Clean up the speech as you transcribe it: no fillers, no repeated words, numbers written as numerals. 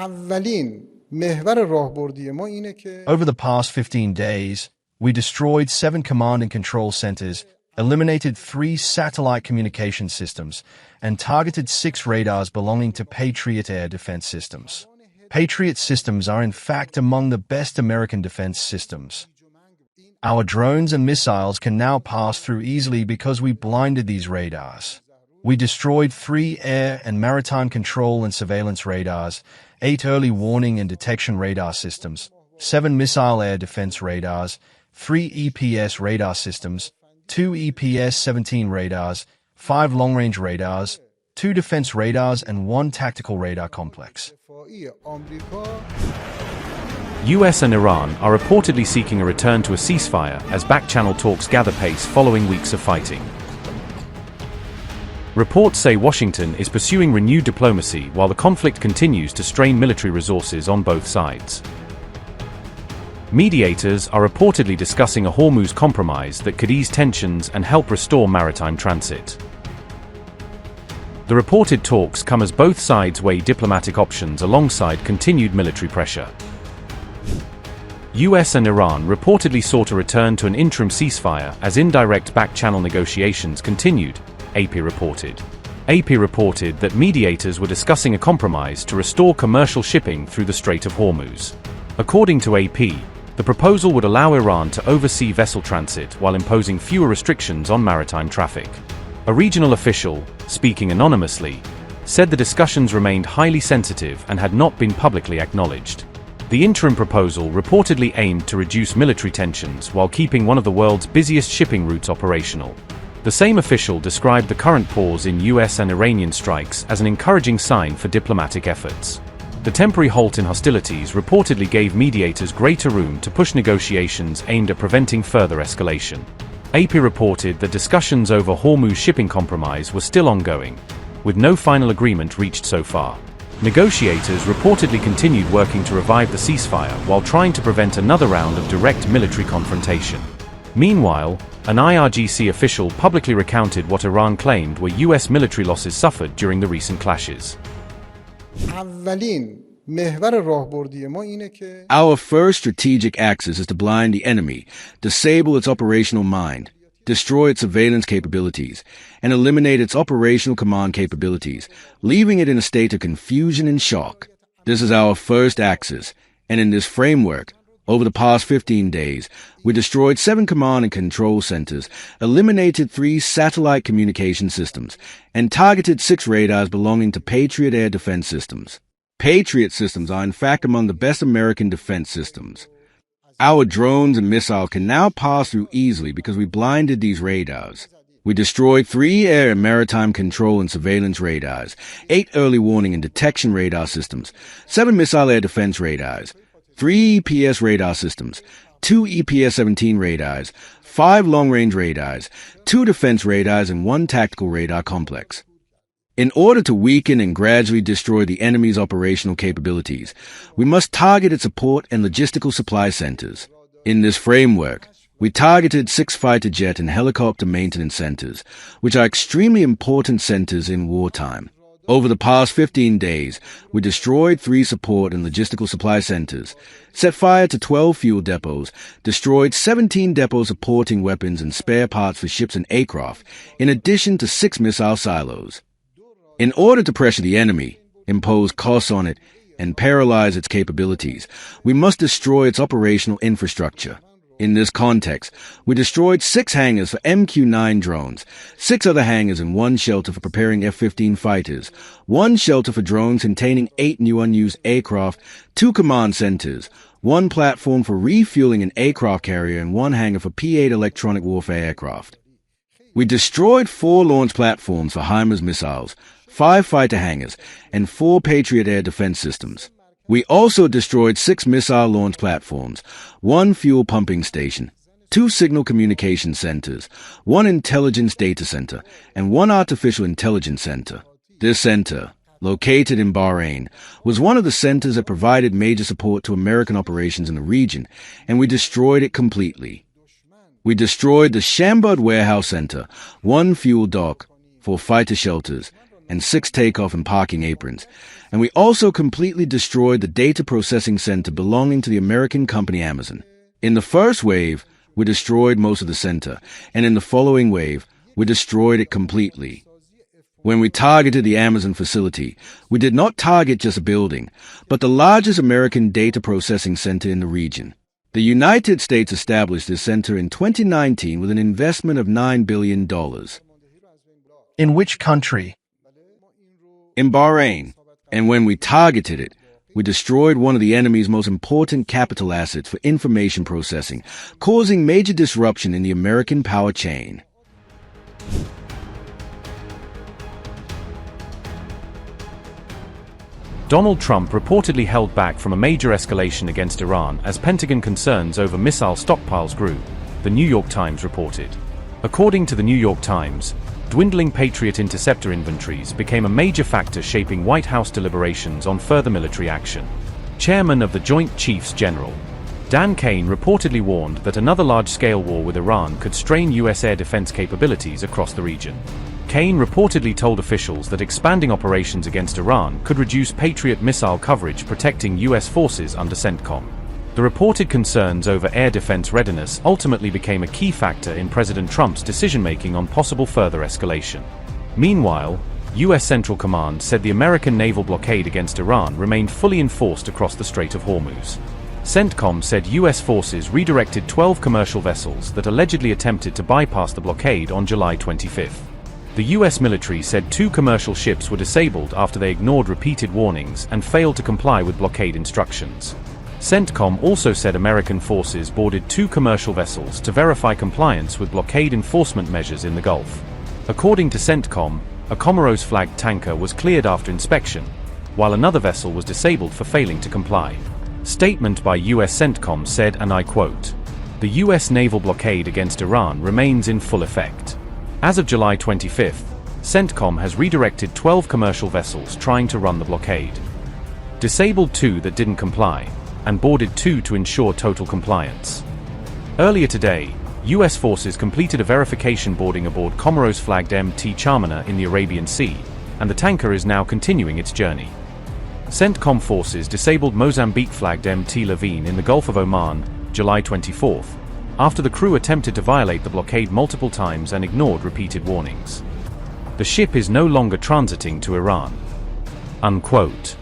Over the past 15 days, we destroyed 7 command and control centers, eliminated 3 satellite communication systems, and targeted 6 radars belonging to Patriot air defense systems. Patriot systems are in fact among the best American defense systems. Our drones and missiles can now pass through easily because we blinded these radars. We destroyed 3 air and maritime control and surveillance radars, 8 early warning and detection radar systems, 7 missile air defense radars, 3 EPS radar systems, 2 EPS-17 radars, 5 long-range radars, 2 defense radars, and 1 tactical radar complex. US and Iran are reportedly seeking a return to a ceasefire as Backchannel talks gather pace following weeks of fighting. Reports say Washington is pursuing renewed diplomacy while the conflict continues to strain military resources on both sides. Mediators are reportedly discussing a Hormuz compromise that could ease tensions and help restore maritime transit. The reported talks come as both sides weigh diplomatic options alongside continued military pressure. US and Iran reportedly sought a return to an interim ceasefire as indirect back-channel negotiations continued, AP reported. AP reported that mediators were discussing a compromise to restore commercial shipping through the Strait of Hormuz. According to AP, the proposal would allow Iran to oversee vessel transit while imposing fewer restrictions on maritime traffic. A regional official, speaking anonymously, said the discussions remained highly sensitive and had not been publicly acknowledged. The interim proposal reportedly aimed to reduce military tensions while keeping one of the world's busiest shipping routes operational. The same official described the current pause in US and Iranian strikes as an encouraging sign for diplomatic efforts. The temporary halt in hostilities reportedly gave mediators greater room to push negotiations aimed at preventing further escalation. AP reported that discussions over Hormuz shipping compromise were still ongoing, with no final agreement reached so far. Negotiators reportedly continued working to revive the ceasefire while trying to prevent another round of direct military confrontation. Meanwhile, an IRGC official publicly recounted what Iran claimed were US military losses suffered during the recent clashes. Our first strategic axis is to blind the enemy, disable its operational mind, destroy its surveillance capabilities, and eliminate its operational command capabilities, leaving it in a state of confusion and shock. This is our first axis, and in this framework, over the past 15 days, we destroyed 7 command and control centers, eliminated 3 satellite communication systems, and targeted 6 radars belonging to Patriot air defense systems. Patriot systems are in fact among the best American defense systems. Our drones and missiles can now pass through easily because we blinded these radars. We destroyed 3 air and maritime control and surveillance radars, 8 early warning and detection radar systems, 7 missile air defense radars, 3 EPS radar systems, 2 EPS-17 radars, 5 long-range radars, 2 defense radars, and 1 tactical radar complex. In order to weaken and gradually destroy the enemy's operational capabilities, we must target its support and logistical supply centers. In this framework, we targeted 6 fighter jet and helicopter maintenance centers, which are extremely important centers in wartime. Over the past 15 days, we destroyed 3 support and logistical supply centers, set fire to 12 fuel depots, destroyed 17 depots supporting weapons and spare parts for ships and aircraft, in addition to 6 missile silos. In order to pressure the enemy, impose costs on it, and paralyze its capabilities, we must destroy its operational infrastructure. In this context, we destroyed 6 hangars for MQ-9 drones, 6 other hangars and 1 shelter for preparing F-15 fighters, 1 shelter for drones containing 8 new unused aircraft, 2 command centers, 1 platform for refueling an aircraft carrier, and 1 hangar for P-8 electronic warfare aircraft. We destroyed 4 launch platforms for HIMARS missiles, 5 fighter hangars, and 4 Patriot air defense systems. We also destroyed 6 missile launch platforms, 1 fuel pumping station, 2 signal communication centers, 1 intelligence data center, and 1 artificial intelligence center. This center, located in Bahrain, was one of the centers that provided major support to American operations in the region, and we destroyed it completely. We destroyed the Shambud Warehouse Center, 1 fuel dock, 4 fighter shelters, and 6 takeoff and parking aprons. And we also completely destroyed the data processing center belonging to the American company Amazon. In the first wave, we destroyed most of the center, and in the following wave, we destroyed it completely. When we targeted the Amazon facility, we did not target just a building, but the largest American data processing center in the region. The United States established this center in 2019 with an investment of $9 billion. In which country? In Bahrain. And when we targeted it, we destroyed one of the enemy's most important capital assets for information processing, causing major disruption in the American power chain. Donald Trump reportedly held back from a major escalation against Iran as Pentagon concerns over missile stockpiles grew, the New York Times reported. According to the New York Times, dwindling Patriot interceptor inventories became a major factor shaping White House deliberations on further military action. Chairman of the Joint Chiefs General Dan Kane reportedly warned that another large-scale war with Iran could strain U.S. air defense capabilities across the region. Kane reportedly told officials that expanding operations against Iran could reduce Patriot missile coverage protecting U.S. forces under CENTCOM. The reported concerns over air defense readiness ultimately became a key factor in President Trump's decision-making on possible further escalation. Meanwhile, U.S. Central Command said the American naval blockade against Iran remained fully enforced across the Strait of Hormuz. CENTCOM said U.S. forces redirected 12 commercial vessels that allegedly attempted to bypass the blockade on July 25. The U.S. military said 2 commercial ships were disabled after they ignored repeated warnings and failed to comply with blockade instructions. CENTCOM also said American forces boarded 2 commercial vessels to verify compliance with blockade enforcement measures in the Gulf. According to CENTCOM, a Comoros-flagged tanker was cleared after inspection, while another vessel was disabled for failing to comply. Statement by U.S. CENTCOM said, and I quote, "The U.S. naval blockade against Iran remains in full effect. As of July 25, CENTCOM has redirected 12 commercial vessels trying to run the blockade, disabled 2 that didn't comply, and boarded 2 to ensure total compliance." Earlier today, U.S. forces completed a verification boarding aboard Comoros-flagged MT Charmana in the Arabian Sea, and the tanker is now continuing its journey. CENTCOM forces disabled Mozambique-flagged MT Levine in the Gulf of Oman, July 24, after the crew attempted to violate the blockade multiple times and ignored repeated warnings. The ship is no longer transiting to Iran. Unquote.